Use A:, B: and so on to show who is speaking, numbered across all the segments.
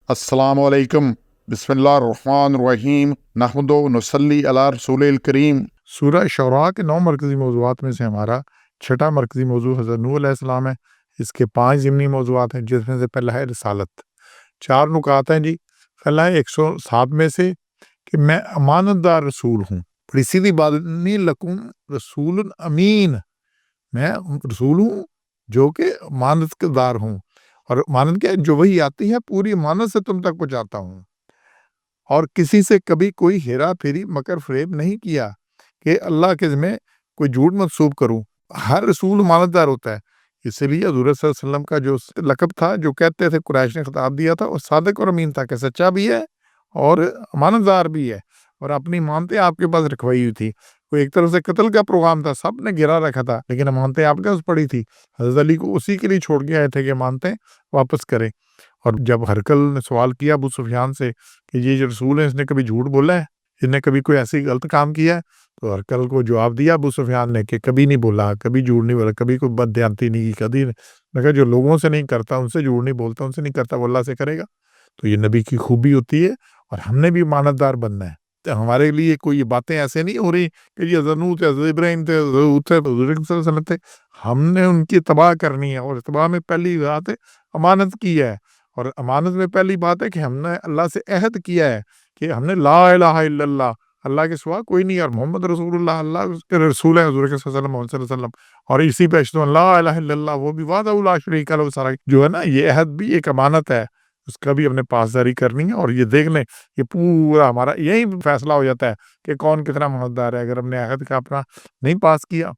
A: अस्सलामु अलैकुम, बिस्मिल्लाहिर्रहमानिर्रहीम, नहमदु व नुसल्ली अला रसूलिल करीम। सूरह शुरा के 9 मरकज़ी मौज़ूआत में से हमारा छठा मरकज़ी मौज़ू हज़रत नूह अलैहिस्सलाम है। इसके 5 ज़िमनी मौज़ूआत हैं, जिसमें से पहला है रिसालत। 4 नुकात हैं जी। पहला है 107 में से कि मैं अमानतदार रसूल हूँ। बड़ी सीधी बात, नहीं लकुम रसूलुन अमीन, मैं रसूल हूँ जो कि अमानतदार हूँ। और अमानत क्या है? जो वही आती है पूरी अमानत से तुम तक पहुँचाता हूँ। और किसी से कभी कोई हेरा फेरी मकर फरेब नहीं किया कि अल्लाह के ज़िम्मे कोई झूठ मंसूब करूँ। हर रसूल अमानतदार होता है। इसीलिए हुज़ूर सल्लल्लाहु अलैहि वसल्लम का जो लक़ब था, जो कहते थे, कुरैश ने खिताब दिया था, वो सादिक और अमीन था, कि सच्चा भी है और अमानतदार भी है, और अपनी अमानतें आपके पास रखवाई हुई थी। कोई एक तरफ से कत्ल का प्रोग्राम था, सब ने घेरा रखा था, लेकिन अमानतें आपके पास पड़ी थी। हज़रत अली को उसी के लिए छोड़ के आए थे कि अमानतें वापस करें। और जब हरकल ने सवाल किया अबू सुफियान से कि ये जो रसूल है, इसने कभी झूठ बोला है, इसने कभी कोई ऐसी गलत काम किया है? तो हरकल को जवाब दिया अबू सुफियान ने कि कभी नहीं बोला, कभी झूठ नहीं बोला, कभी कोई बददयांती नहीं की, कभी। मैं कहा जो लोगों से नहीं करता, उनसे झूठ नहीं बोलता, उनसे नहीं करता, वो अल्लाह से करेगा। तो ये नबी की खूबी होती है, और हमने भी इमानतदार बनना है। तो हमारे लिए कोई ये बातें ऐसे नहीं हो रही कि जी हज़रत नूह थे, हज़रत इब्राहीम थे, हज़रत हूद थे, हुज़ूर सल्लल्लाहु अलैहि वसल्लम थे। हमने उनकी इत्तबा करनी है, और इत्तबा में पहली बात है अमानत की है। और अमानत में पहली बात है कि हमने अल्लाह से अहद किया है कि हमने ला इलाहा इल्लल्लाह, अल्लाह के सिवा कोई नहीं, और मोहम्मद रसूलुल्लाह अल्लाह के रसूल है, हुज़ूर के सल्लल्लाहु अलैहि वसल्लम। और इसी पे अशहदु अन ला इलाहा इल्लल्लाह, वो भी वहदहू ला शरीका लहू, सारा जो है ना, ये अहद भी एक अमानत है, उसका भी हमने पासदारी करनी है। और ये देख लें, ये पूरा हमारा यही फैसला हो जाता है कि कौन कितना ईमानदार है, अगर हमने अहद का अपना नहीं पास किया।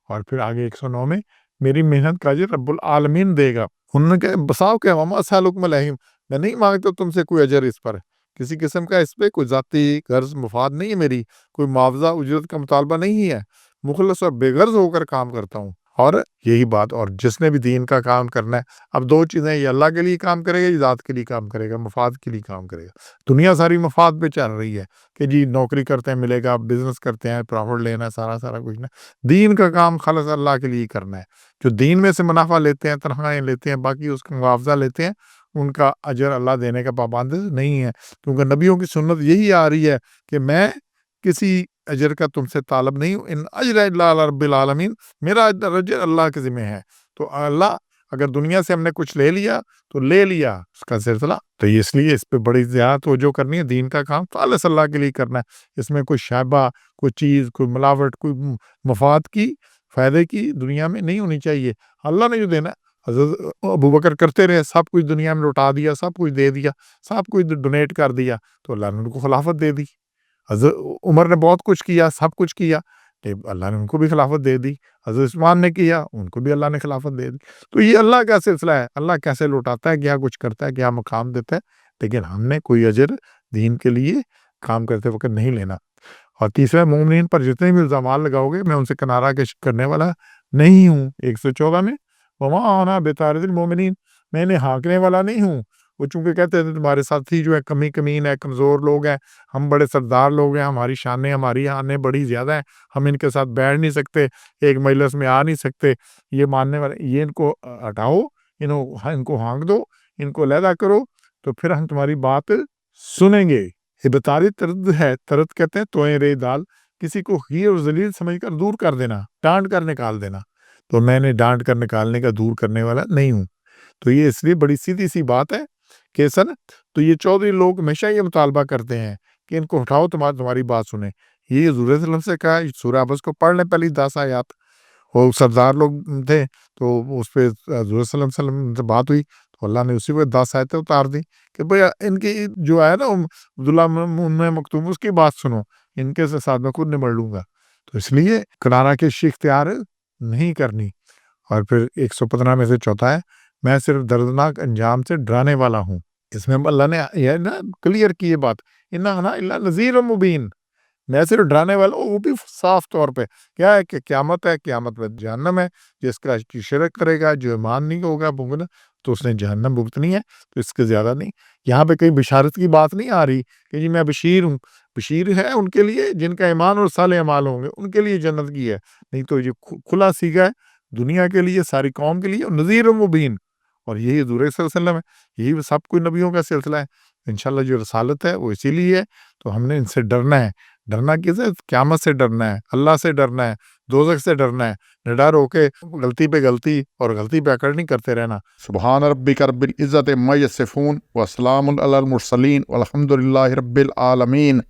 A: और फिर आगे 109 में मेरी मेहनत का अजर रब्बुल आलमीन देगा। उन्होंने कहा बसाओ क्या वमा असअलुकुम अलैहि, मैं नहीं मांगता तुमसे कोई अजर इस पर, किसी किस्म का इस पे कोई ज़ाती गर्ज़ मुफाद नहीं है मेरी, कोई मुआवजा उजरत का मुतालबा नहीं है। मुखलस और बेगर्ज़ होकर काम करता हूँ। और यही बात, और जिसने भी दीन का काम करना है, अब 2 चीज़ें, ये अल्लाह के लिए काम करेगा, ये ज़ात के लिए काम करेगा, मफाद के लिए काम करेगा। दुनिया सारी मफाद पे चल रही है कि जी नौकरी करते हैं मिलेगा, बिज़नेस करते हैं प्रॉफ़िट लेना है, सारा कुछ ना। दीन का काम खालिस अल्लाह के लिए करना है। जो दीन में से मुनाफ़ा लेते हैं, तनख़्वाहें लेते हैं, बाकी उसका मुआवज़ा लेते हैं, उनका अजर अल्लाह देने का पाबंद नहीं है। क्योंकि नबियों की सुन्नत यही आ रही है कि मैं किसी अजर का तुमसे तालब नहीं हूँ, इन अजर इल्ला अला रब्बिल आलमीन, मेरा अजर अल्लाह के ज़िम्मे है। तो अल्लाह, अगर दुनिया से हमने कुछ ले लिया, तो ले लिया उसका सिलसिला। तो ये इसलिए इस पे बड़ी ज़्यादा तवज्जो करनी है, दीन का काम खालिस अल्लाह के लिए करना है। इसमें कोई शायबा, कोई चीज़, कोई मिलावट, कोई मफाद की, फ़ायदे की दुनिया में नहीं होनी चाहिए। अल्लाह ने जो देना है, हज़रत अबू बकर करते रहे, सब कुछ दुनिया में लौटा दिया, सब कुछ दे दिया, सब कुछ डोनेट कर दिया, तो अल्लाह ने उनको खिलाफत दे दी। हज़रत उमर ने बहुत कुछ किया, सब कुछ किया, अल्लाह ने उनको भी खिलाफत दे दी। हज़रत उस्मान ने किया, उनको भी अल्लाह ने खिलाफत दे दी। तो ये अल्लाह का सिलसिला है, अल्लाह कैसे लौटाता है, क्या कुछ करता है, क्या मकाम देता है, लेकिन हमने कोई अजर दीन के लिए काम करते वक़्त नहीं लेना। और तीसरा, मोमिनीन पर जितने भी इल्ज़ामात लगाओगे, मैं उनसे किनारा कश करने वाला नहीं हूँ। 114 में वमा अना बितारिदिल मोमिनीन, मैं इन्हें हाँकने वाला नहीं हूँ। वो चूँकि कहते थे तुम्हारे साथी जो है कमीन है, कमज़ोर लोग हैं, हम बड़े सरदार लोग हैं, हमारी शानें, हमारी आनें बड़ी ज़्यादा हैं, हम इनके साथ बैठ नहीं सकते, एक मजलिस में आ नहीं सकते, ये मानने वाले, ये इनको हटाओ, इनको हाँक दो, इनको अलहदा करो, तो फिर हम तुम्हारी बात सुनेंगे। ये बतारी तरद है, तरद कहते हैं तोए रे दाल, किसी को हीर और ज़लील समझकर दूर कर देना, डांट कर निकाल देना। तो मैंने डांट कर निकालने का, दूर करने वाला नहीं हूँ। तो ये इसलिए बड़ी सीधी सी बात है कि सर, तो ये चौधरी लोग हमेशा ये मुतालबा करते हैं कि इनको हटाओ, तुम्हारी बात सुने। ये हुज़ूर सल्लल्लाहु अलैहि वसल्लम से कहा, सूरह अबस को पढ़ लें, पहली 10 आयत। वो सरदार लोग थे, तो उस पे हज़ूर सल्लल्लाहु अलैहि वसल्लम से बात हुई, तो अल्लाह ने उसी पे 10 आयतें उतार दी कि भैया इनकी जो है ना अब्दुल्लाह उम्मे मक्तूम, उसकी बात सुनो, इनके से साथ मैं खुद निमड़ लूँगा। तो इसलिए किनारा कशी इख्तियार नहीं करनी। और फिर 115 में से चौथा है, मैं सिर्फ दर्दनाक अंजाम से डराने वाला हूँ। इसमें अल्लाह ने यह ना क्लियर की ये बात, इन्ना अना इल्ला नज़ीर मुबीन, मैं सिर्फ डराने वाला हूँ, वो भी साफ तौर पे। क्या है कि क़यामत है, क़यामत में जहन्नम है, जिसका शिरक करेगा, जो ईमान नहीं होगा भुगतना, तो उसने जहन्नम भुगतनी है, तो इसके ज़्यादा नहीं। यहाँ पे कहीं बिशारत की बात नहीं आ रही कि जी मैं बशीर हूँ। बशीर है उनके लिए जिनका ईमान और साले अमाल होंगे, उनके लिए जन्नत की है। नहीं तो ये खुला सीगा है दुनिया के लिए, सारी कौम के लिए, और नज़ीर मुबीन, اور یہی حضور صلی اللہ علیہ وسلم ہے، یہی سب کوئی نبیوں کا سلسلہ ہے۔ انشاءاللہ جو رسالت ہے وہ اسی لیے ہے، تو ہم نے ان سے ڈرنا ہے۔ ڈرنا کس ہے؟ قیامت سے ڈرنا ہے، اللہ سے ڈرنا ہے، دوزخ سے ڈرنا ہے، نڈر ہو کے غلطی پہ غلطی اور غلطی پہ اکڑ نہیں کرتے رہنا۔ سبحان ربک رب العزت عما یصفون وسلام علی المرسلین والحمد للہ رب العالمین۔